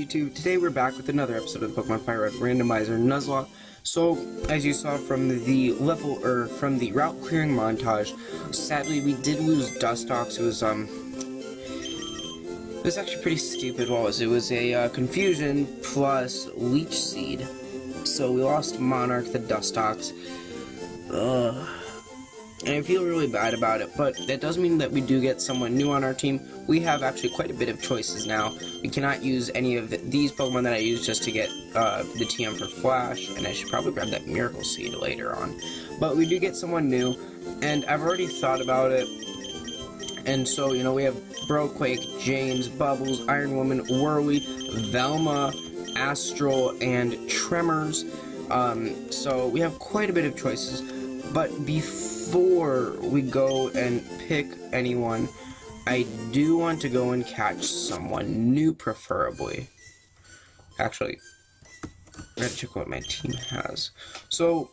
YouTube. Today we're back with another episode of the Pokemon FireRed Randomizer Nuzlocke. So, as you saw from the from the route clearing montage, sadly we did lose Dustox. It was actually pretty stupid. What was it? It was a confusion plus Leech Seed. So we lost Monarch the Dustox. And I feel really bad about it, but that does mean that we do get someone new on our team. We have actually quite a bit of choices now. We cannot use any of these Pokemon that I use just to get the TM for Flash, and I should probably grab that Miracle Seed later on. But we do get someone new, and I've already thought about it. And so, you know, we have Broquake, James, Bubbles, Iron Woman, Whirly, Velma, Astral, and Tremors. So we have quite a bit of choices. But before we go and pick anyone, I do want to go and catch someone new, preferably. Actually, I gotta check what my team has. So,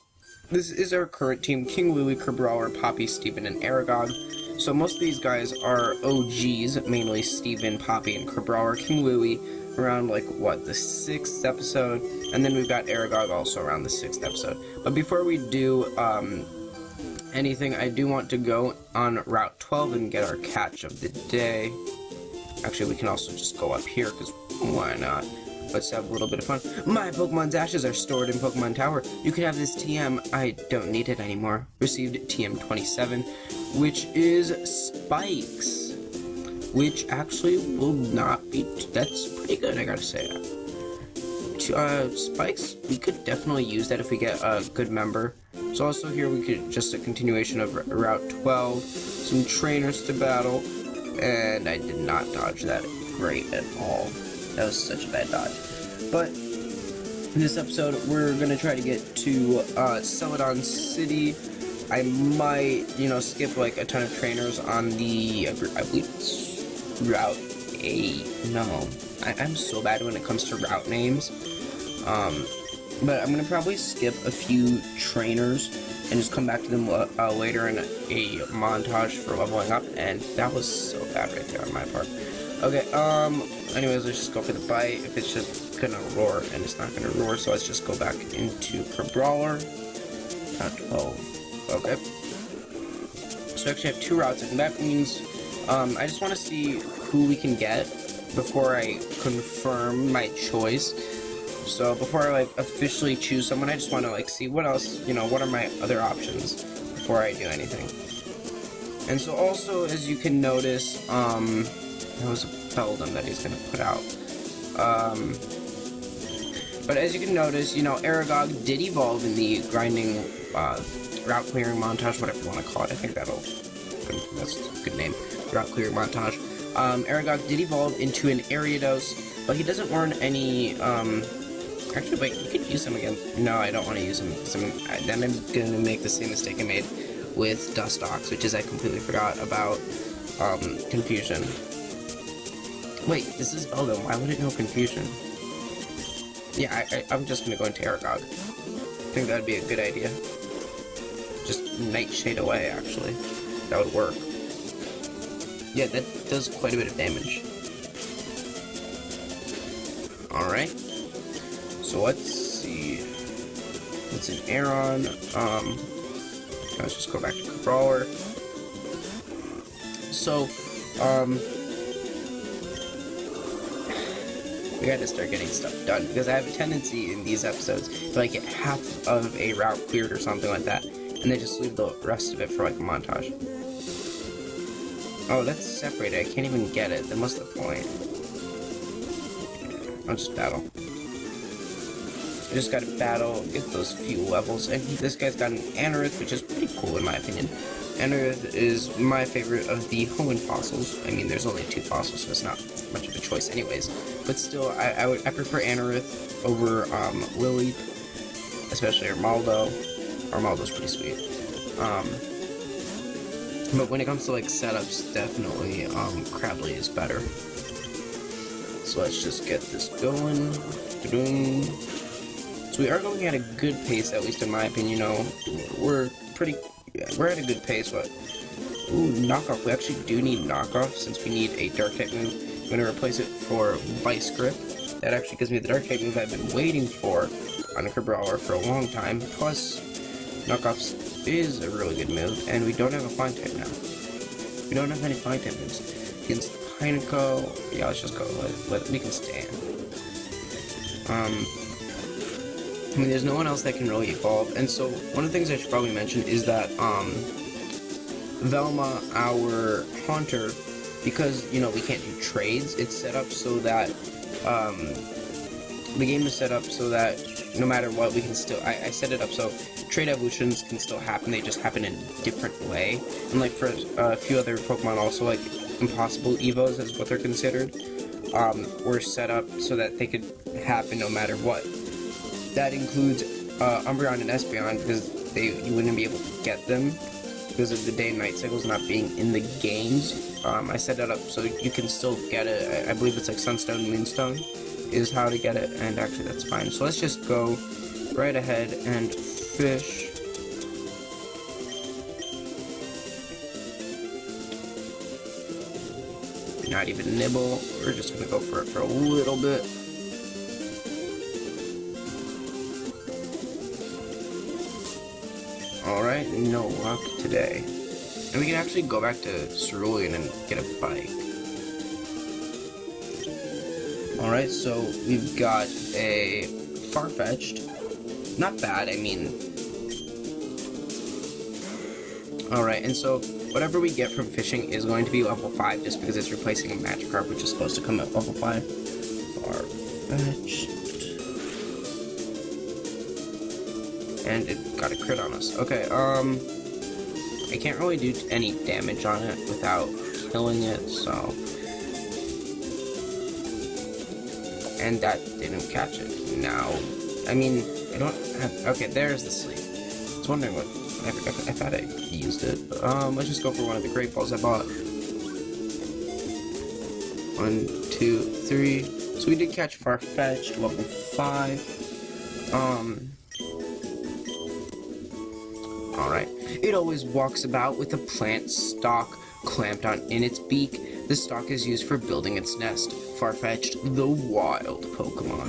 this is our current team: King Louie, Crabrawler, Poppy, Steven, and Aragog. So most of these guys are OGs, mainly Steven, Poppy, and Crabrawler. King Louie around, like, what, the 6th episode? And then we've got Aragog also around the 6th episode. But before we do anything, I do want to go on Route 12 and get our catch of the day. Actually, we can also just go up here, because why not? Let's have a little bit of fun. My Pokemon's ashes are stored in Pokemon Tower. You can have this TM. I don't need it anymore. Received TM 27, which is Spikes. Which actually will not be... That's pretty good, I gotta say. Spikes, we could definitely use that if we get a good member. So also here we could just a continuation of Route 12, some trainers to battle, and I did not dodge that great at all. That was such a bad dodge. But in this episode, we're gonna try to get to Celadon City. I might, you know, skip like a ton of trainers on the, I believe it's Route 8. No, I'm so bad when it comes to route names. But I'm gonna probably skip a few trainers and just come back to them later in a montage for leveling up, and that was so bad right there on my part. Okay, anyways, let's just go for the bite. If it's just gonna roar, and it's not gonna roar, so let's just go back into Crabrawler. Route 12. Okay. So I actually have 2 routes, and that means, I just want to see who we can get before I confirm my choice. So before I like officially choose someone, I just want to like see what else, you know, what are my other options before I do anything. And so also, as you can notice, there was a Beldum that he's gonna put out. But as you can notice, you know, Aragog did evolve in the grinding route clearing montage, whatever you want to call it. I think that's a good name. Route clearing montage. Aragog did evolve into an Ariados, but he doesn't learn any, actually, wait, you could use him again. No, I don't want to use him, because then I'm going to make the same mistake I made with Dustox, which is I completely forgot about, Confusion. Wait, this is Beldum. Why would it know Confusion? Yeah, I'm just going to go into Aragog. I think that would be a good idea. Just Nightshade away, actually. That would work. Yeah, that does quite a bit of damage. Alright. So let's see. It's an Aeron. Let's just go back to Crabrawler. So, we gotta start getting stuff done, because I have a tendency in these episodes to like get half of a route cleared or something like that, and then just leave the rest of it for like a montage. Oh, that's separated. I can't even get it. Then what's the point? I'll just battle. I just gotta battle, get those few levels, and this guy's got an Anorith, which is pretty cool in my opinion. Anorith is my favorite of the Hoenn fossils. I mean, there's only 2 fossils, so it's not much of a choice anyways. But still, I prefer Anorith over Lily, especially Armaldo. Armaldo's pretty sweet. But when it comes to like setups, definitely Crably is better. So let's just get this going. So we are going at a good pace, at least in my opinion. You know, we're at a good pace. But ooh, knockoff. We actually do need knockoff since we need a dark type move. I'm gonna replace it for Vice Grip. That actually gives me the dark type move I've been waiting for on a Brawler for a long time. Plus, knockoffs is a really good move, and we don't have a flying type now. We don't have any flying type moves. Against Pineco, yeah, let's just go. We can stand. I mean, there's no one else that can really evolve, and so one of the things I should probably mention is that Velma, our Haunter, because, you know, we can't do trades, it's set up so that, the game is set up so that no matter what, we can still, I set it up so trade evolutions can still happen, they just happen in a different way, and like for a few other Pokemon also, like impossible Evos is what they're considered, were set up so that they could happen no matter what. That includes Umbreon and Espeon, because you wouldn't be able to get them because of the day and night cycles not being in the games. I set that up so you can still get it. I believe it's like Sunstone, Moonstone is how to get it, and actually that's fine. So let's just go right ahead and fish. Not even nibble. We're just gonna go for it for a little bit. Alright, no luck today. And we can actually go back to Cerulean and get a bike. Alright, so we've got a Farfetch'd. Not bad, I mean. Alright, and so whatever we get from fishing is going to be level 5 just because it's replacing a Magikarp, which is supposed to come at level 5. Farfetch'd. And it got a crit on us. Okay, I can't really do any damage on it without killing it, so. And that didn't catch it. Now, I mean, I don't have, okay, there's the sleep. I was wondering what, I thought I used it. Let's just go for one of the Great Balls I bought. 1, 2, 3. So we did catch Farfetch'd, level 5. Alright. It always walks about with a plant stalk clamped on in its beak. The stalk is used for building its nest. Farfetch'd, the wild Pokemon.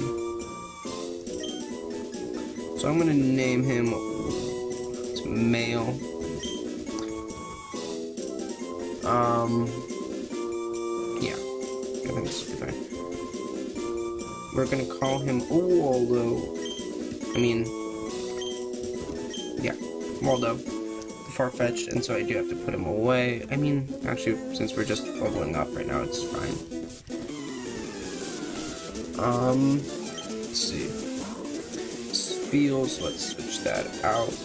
So I'm gonna name him, it's male. Yeah, I think this will be fine. We're gonna call him Waldo. I mean, yeah, Waldo, the Farfetch'd, and so I do have to put him away. I mean, actually, since we're just leveling up right now, it's fine. Let's see. Feels, let's switch that out.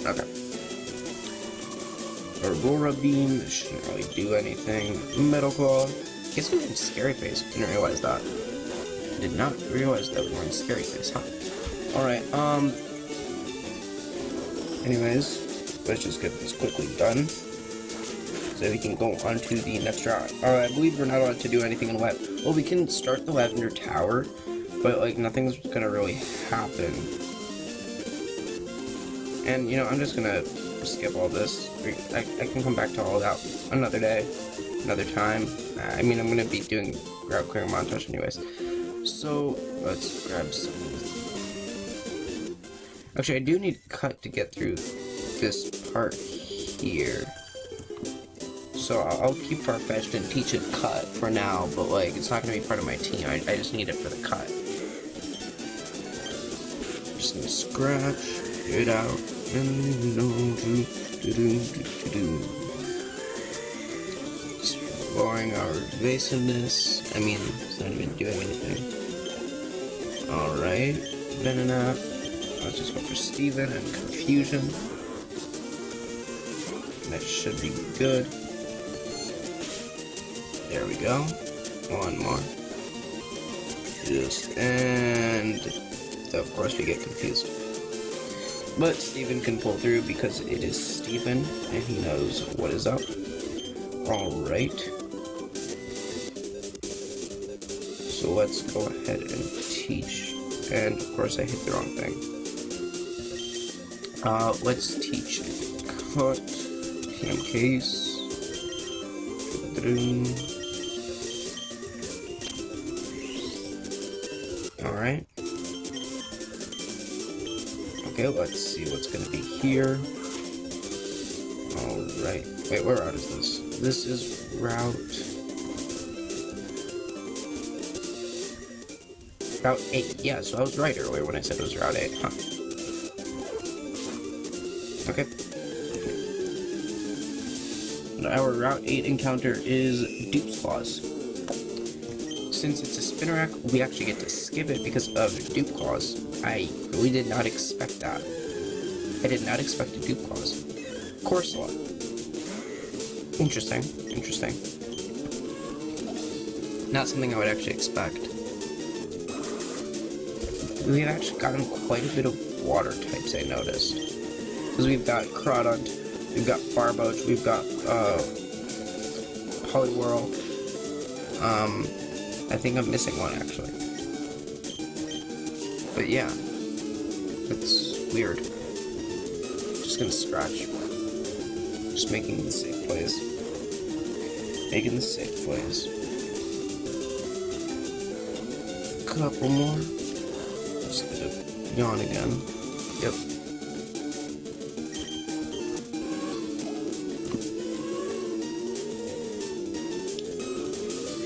Okay. Aurora Beam shouldn't really do anything. Metal Claw. Guess we were in Scary Face. Didn't realize that. Did not realize that we were in Scary Face, huh? Alright, anyways, let's just get this quickly done. So we can go on to the next round. I believe we're not allowed to do anything in web. Well, we can start the Lavender Tower, but like nothing's gonna really happen. And you know, I'm just gonna skip all this. I can come back to all that another day, another time. I mean, I'm gonna be doing route clearing montage anyways. So let's grab some. Actually, I do need cut to get through this part here. So I'll keep Farfetch'd and teach it cut for now, but like it's not gonna be part of my team. I just need it for the cut. Just gonna scratch it out and just lowering our evasiveness. I mean, it's not even doing anything. Alright, Venonat. Let's just go for Steven and Confusion. That should be good. There we go. One more. Just, and of course we get confused. But Steven can pull through because it is Steven and he knows what is up. Alright. So let's go ahead and teach. And of course I hit the wrong thing. Let's teach cut, TM case. Alright. Okay, let's see what's gonna be here. Alright. Wait, where route is this? This is route 8. Yeah, so I was right earlier when I said it was route 8, huh? Okay. Our route 8 encounter is Dupe's Claws. Since it's a spin rack, we actually get to skip it because of Dupe Claws. I really did not expect that. I did not expect a Dupe Claws. Corsola. Interesting. Interesting. Not something I would actually expect. We've actually gotten quite a bit of water types, I noticed. Because we've got Crawdont, we've got Barboach, we've got Poliwhirl. I think I'm missing one actually. But yeah, it's weird. Just gonna scratch. Just making the safe plays. Making the safe plays. Couple more. Just gonna yawn again. Yep.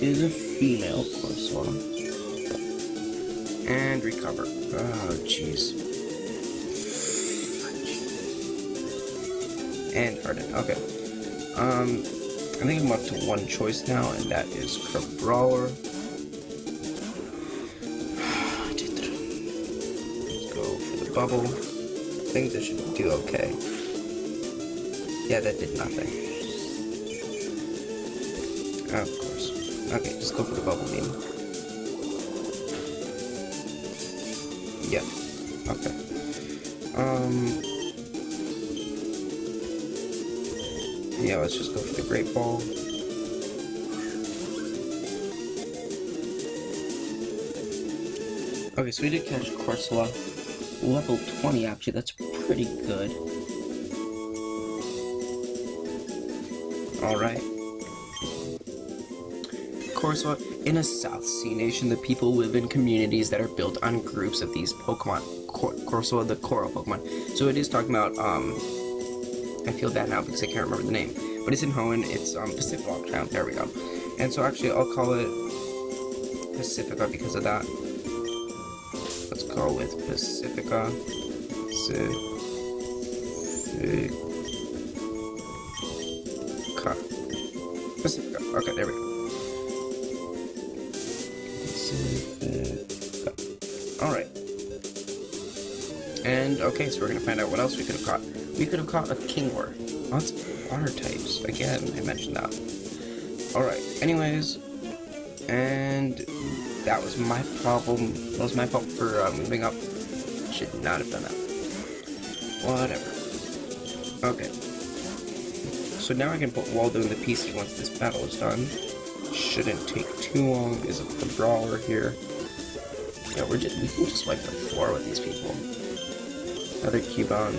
Is a female Corsola. And recover. Oh, jeez. And harden. Okay. I think I'm up to one choice now, and that is Brawler. Let's go for the bubble. I think this should do okay. Yeah, that did nothing. Of course. Okay, just go for the bubble beam. Yeah. Okay. Yeah, let's just go for the Great Ball. Okay, so we did catch Corsola. Level 20, actually, that's pretty good. Alright. Corsola. In a South Sea nation, the people live in communities that are built on groups of these Pokemon. Corsola, the coral Pokemon. So it is talking about, I feel bad now because I can't remember the name. But it's in Hoenn, it's, Pacific Town, there we go. And so actually, I'll call it Pacifica because of that. Let's go with Pacifica. Pacifica. Okay, there we go. Alright. And, okay, so we're gonna find out what else we could have caught. We could have caught a Kingler. Lots of water types. Again, I mentioned that. Alright, anyways. And that was my problem. That was my fault for moving up. Should not have done that. Whatever. Okay. So now I can put Waldo in the PC once this battle is done. Shouldn't take too long. Is it the Brawler here? Yeah, we can just wipe the floor with these people. Another Cubone.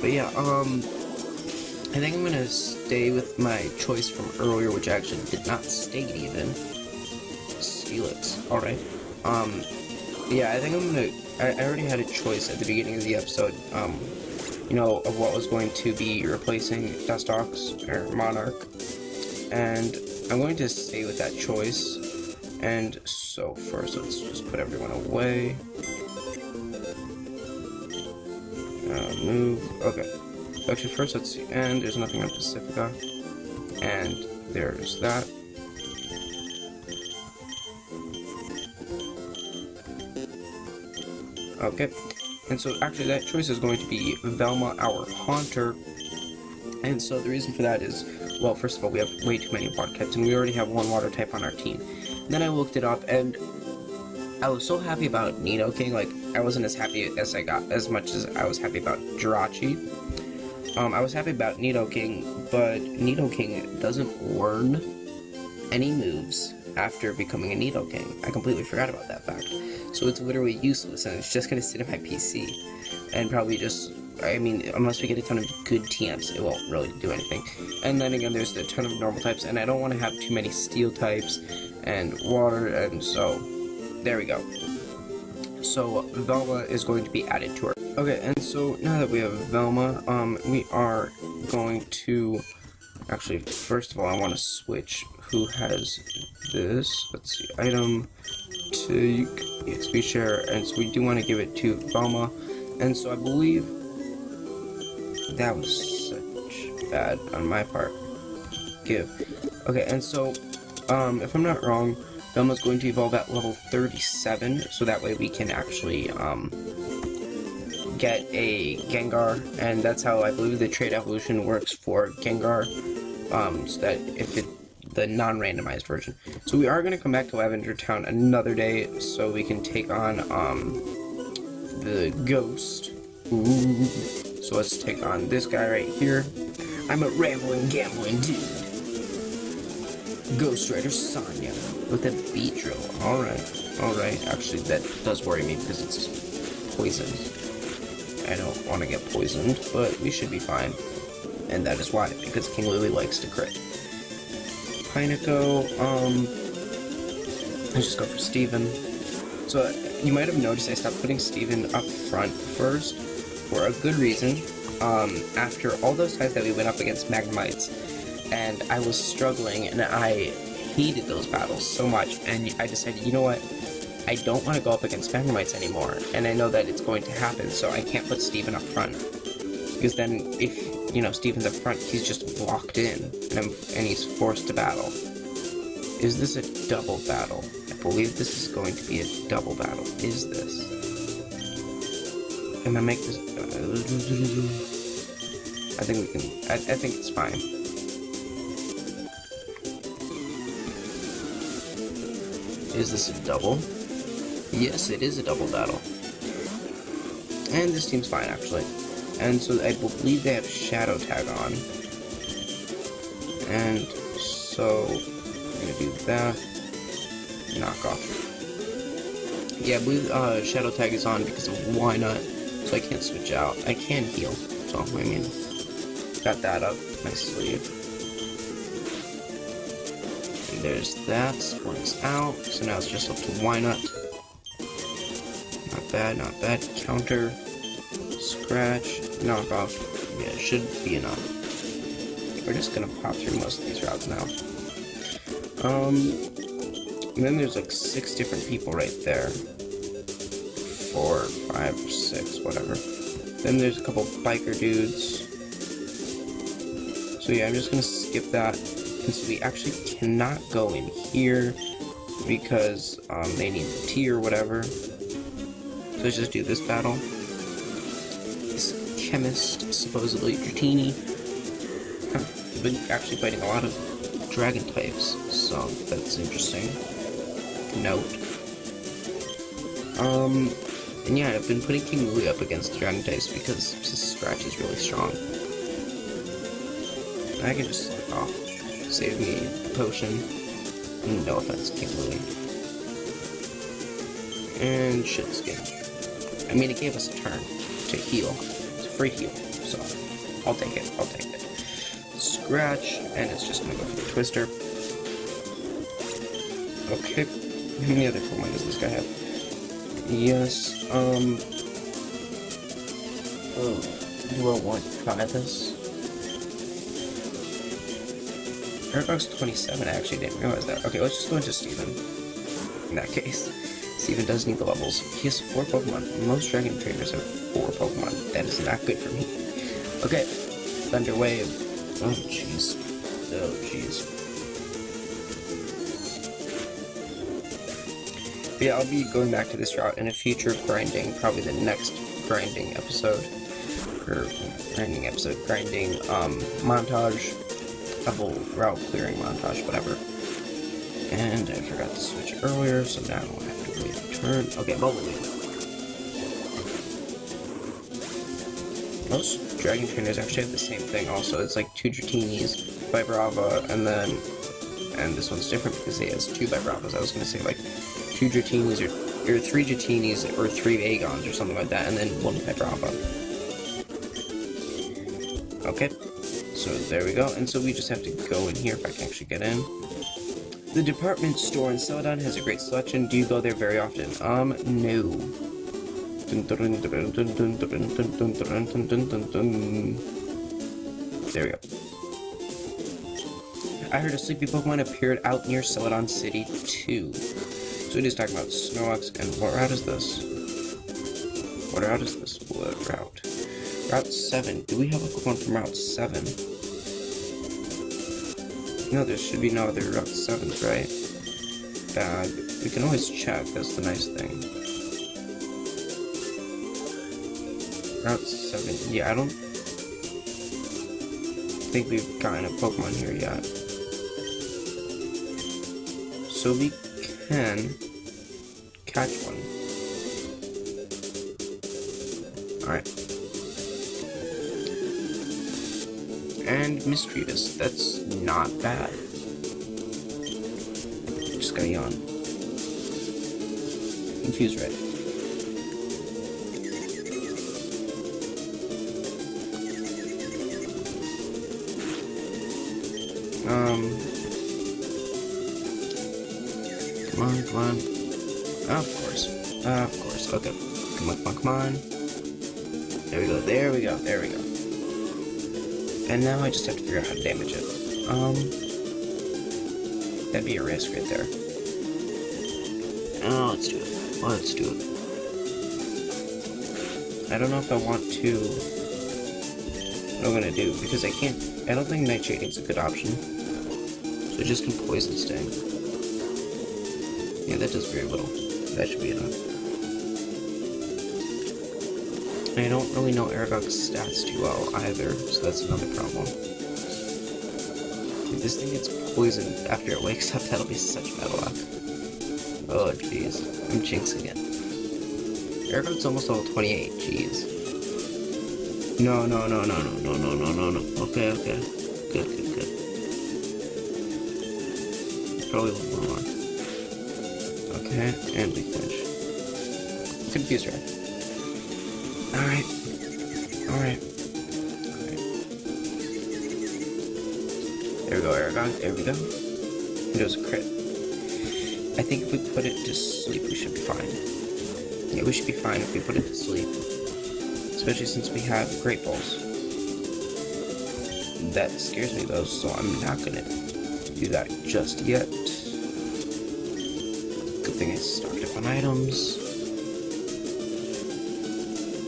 But yeah, I think I'm gonna stay with my choice from earlier, which I actually did not state even. Steelix. Alright. Yeah, I think I'm gonna... I already had a choice at the beginning of the episode, you know, of what was going to be replacing Dustox, or Monarch. And I'm going to stay with that choice. And so first, let's just put everyone away. Move. Okay. Actually, first let's see. And there's nothing on Pacifica. And there's that. Okay. And so actually that choice is going to be Velma, our Haunter. And so the reason for that is, well, first of all, we have way too many water types, and we already have one water type on our team. Then I looked it up, and I was so happy about Nidoking. Like, I wasn't as happy as much as I was happy about Jirachi. I was happy about Nidoking, but Nidoking doesn't learn any moves after becoming a Nidoking. I completely forgot about that fact. So it's literally useless, and it's just gonna sit in my PC, and probably just I mean, unless we get a ton of good TMs, it won't really do anything. And then again, there's a ton of normal types, and I don't want to have too many steel types and water, and so there we go. So Velma is going to be added to our. Okay, and so now that we have Velma, we are going to actually, first of all, I want to switch who has this. Let's see, item, take, XP share, and so we do want to give it to Velma. And so I believe that was such bad on my part. Give. Okay, and so, if I'm not wrong, Velma's going to evolve at level 37, so that way we can actually, get a Gengar, and that's how I believe the trait evolution works for Gengar, so that if the non-randomized version. So we are going to come back to Lavender Town another day, so we can take on, the ghost. Ooh. So let's take on this guy right here. I'm a rambling, gambling dude. Ghost Rider Sonya with a beat drill. Alright. Actually, that does worry me because it's poisoned. I don't want to get poisoned, but we should be fine. And that is why, because King Lily likes to crit. Pineco, let's just go for Steven. So, you might have noticed I stopped putting Steven up front first, for a good reason. After all those times that we went up against Magmamites, and I was struggling, and I hated those battles so much, and I decided, you know what, I don't want to go up against Magmamites anymore, and I know that it's going to happen, so I can't put Steven up front. Because then, if, you know, Steven's up front, he's just locked in, and he's forced to battle. Is this a double battle? I believe this is going to be a double battle. Is this? Am I make this? I think we can. I think it's fine. Is this a double? Yes, it is a double battle. And this team's fine, actually. And so I believe they have Shadow Tag on. And so I'm gonna do that. Knock off. Yeah, I believe Shadow Tag is on because of why not? So I can't switch out. I can heal. So I mean, got that up my sleeve. And there's that. Sports out. So now it's just up to why not? Not bad, not bad. Counter. Scratch. Knock off. Yeah, it should be enough. We're just gonna pop through most of these routes now. And then there's like 6 different people right there. 4, 5, 6, whatever. Then there's a couple biker dudes. So yeah, I'm just gonna skip that. And so we actually cannot go in here because they need the tea or whatever. So let's just do this battle. This chemist, supposedly Dratini. We've been actually fighting a lot of dragon types, so that's interesting. Note. And yeah, I've been putting King Louie up against dragon types because his scratch is really strong. I can just slack off. Save me the potion. No offense, King Louie. And shit skin. I mean, it gave us a turn to heal. It's a free heal, so I'll take it. I'll take it. Scratch, and it's just gonna go for the Twister. Okay. How many other Pokemon does this guy have? Yes, do I want to try this? Airbox 27, I actually didn't realize that. Okay, let's just go into Steven. In that case, Steven does need the levels. He has 4 Pokemon. Most Dragon trainers have 4 Pokemon. That is not good for me. Okay, Thunder Wave. Oh, jeez. Oh, jeez. But yeah, I'll be going back to this route in a future grinding, probably the next grinding episode. Or grinding montage. A whole route clearing montage, whatever. And I forgot to switch earlier, so now I have to wait a turn. Okay, Bubbleweed. Most Dragon Trainers actually have the same thing also. It's like 2 Dratinis, Vibrava, and this one's different because he has 2 Vibravas. I was gonna say like 2 Dratinis or 3 Dratinis or 3 Agons or something like that, and then 1 Vibrava. Okay, so there we go. And so we just have to go in here if I can actually get in. The department store in Celadon has a great selection. Do you go there very often? No. There we go. I heard a sleepy Pokemon appeared out near Celadon City too. So it is talking about Snorlax, and what route is this? What route is this? What route? Route 7. Do we have a Pokemon from Route 7? No, there should be no other Route 7s, right? We can always check, that's the nice thing. Route 7. Yeah, I don't think we've gotten a Pokemon here yet. So we can catch one. Alright. And Mischievous. That's not bad. Just gotta yawn. Infuse Red. Come on. Of course. Okay. Come on. There we go. And now I just have to figure out how to damage it. That'd be a risk right there. Oh, let's do it. I don't know if I want to... What I'm gonna do, because I don't think Nightshading's a good option. So I just can Poison Sting. Yeah, that does very little. That should be enough. I don't really know Aragog's stats too well either, so that's another problem. If this thing gets poisoned after it wakes up, that'll be such bad luck. Oh, jeez. I'm jinxing it. Aragog's almost level 28, jeez. No. Okay. Good. Probably a little more. Okay, and we finish. Confuse Red. Alright. There we go, Aragog. There we go. It was a crit. I think if we put it to sleep, we should be fine. Yeah, we should be fine if we put it to sleep. Especially since we have Great Balls. That scares me though, so I'm not gonna do that just yet. Good thing I stocked up on items.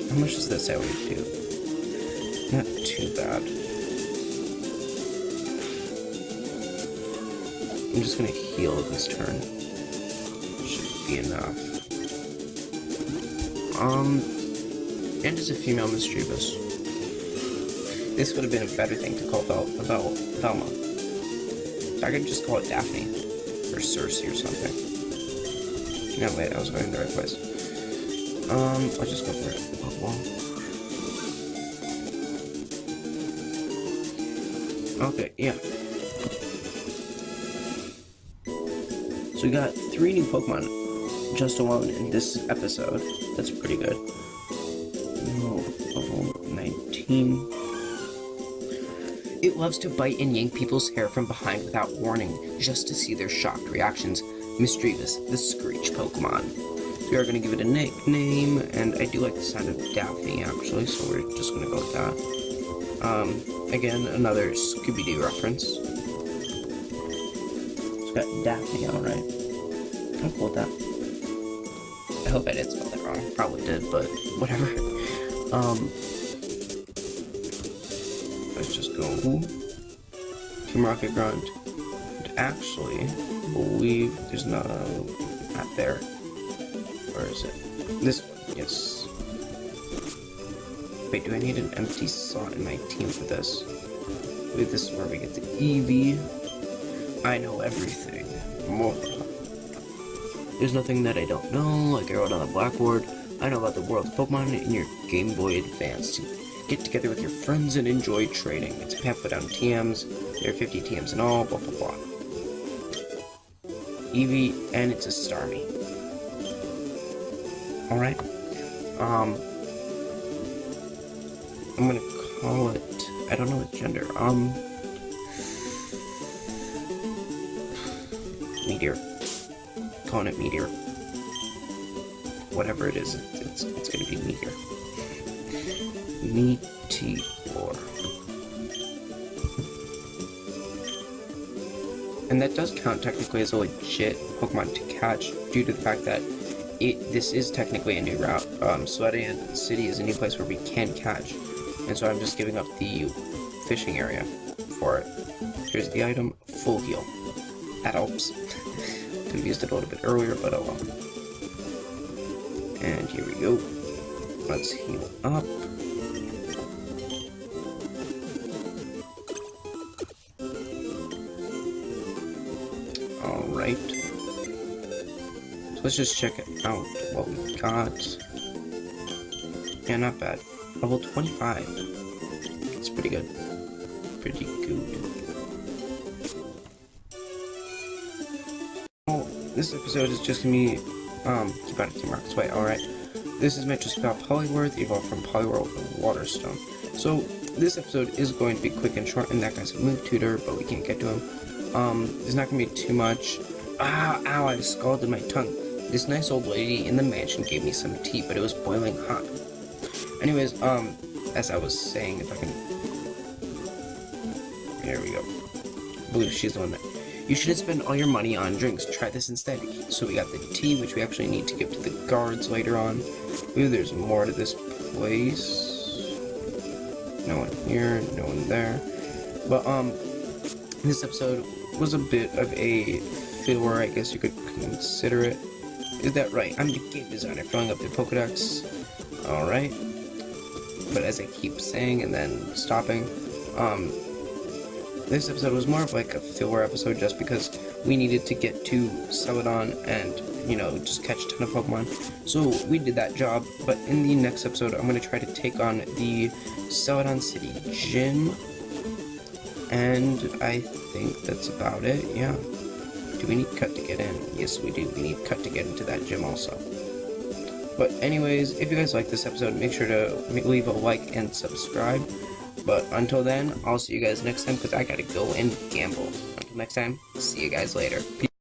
How much does this always do? Not too bad. I'm just gonna heal this turn. Should be enough. And as a female Mischievous. This would have been a better thing to call Velma. I could just call it Daphne. Or Cersei or something. No, wait, I was going the right place. I'll just go for it. Okay, yeah. So we got 3 new Pokemon just alone in this episode. That's pretty good. Level 19. It loves to bite and yank people's hair from behind without warning, just to see their shocked reactions. Mischievous, the Screech Pokemon. We are going to give it a nickname, and I do like the sound of Daphne, actually, so we're just going to go with that. Again, another Scooby-Doo reference. It's got Daphne on, right? I'm cool with that. I hope I didn't spell that wrong. Probably did, but whatever. Let's just go Team Rocket Grunt. And actually, I believe there's not there. Where is it? This one, yes. Wait, do I need an empty slot in my team for this? I believe this is where we get the Eevee. I know everything. More. There's nothing that I don't know, like I wrote on the blackboard. I know about the world of Pokemon in your Game Boy Advance. Get together with your friends and enjoy trading. It's a pamphlet on TMs. There are 50 TMs in all, blah blah blah. Eevee, and it's a Starmie. Alright. I'm gonna call it... I I don't know its gender. Meteor. Calling it meteor. Whatever it is, it's gonna be meteor. Meteor. And that does count technically as a legit Pokemon to catch, due to the fact that this is technically a new route. Sweating City is a new place where we can catch, and so I'm just giving up the fishing area for it. Here's the item, full heal. That helps. Could have used it a little bit earlier, but oh well. And here we go. Let's heal up. Alright. So let's just check it out. What we got. Yeah, not bad. Level 25. It's pretty good. Pretty good. This episode is just gonna be, keep out of Team Rocket's way, alright. This is meant to spell Poliwrath, evolved from Poliwhirl with Waterstone. So, this episode is going to be quick and short, and that guy's a move tutor, but we can't get to him. There's not gonna be too much. Ow, I scalded my tongue. This nice old lady in the mansion gave me some tea, but it was boiling hot. Anyways, as I was saying, if I can... There we go. I believe she's the one that... You shouldn't spend all your money on drinks. Try this instead. So we got the tea, which we actually need to give to the guards later on. Ooh, there's more to this place. No one here, no one there. But, this episode was a bit of a filler, I guess you could consider it. Is that right? I'm the game designer, filling up the Pokedex. Alright. But as I keep saying and then stopping, this episode was more of like a filler episode just because we needed to get to Celadon and, you know, just catch a ton of Pokemon. So we did that job, but in the next episode, I'm going to try to take on the Celadon City Gym. And I think that's about it, yeah. Do we need Cut to get in? Yes, we do. We need Cut to get into that gym also. But anyways, if you guys like this episode, make sure to leave a like and subscribe. But until then, I'll see you guys next time because I gotta go and gamble. Until next time, see you guys later. Peace.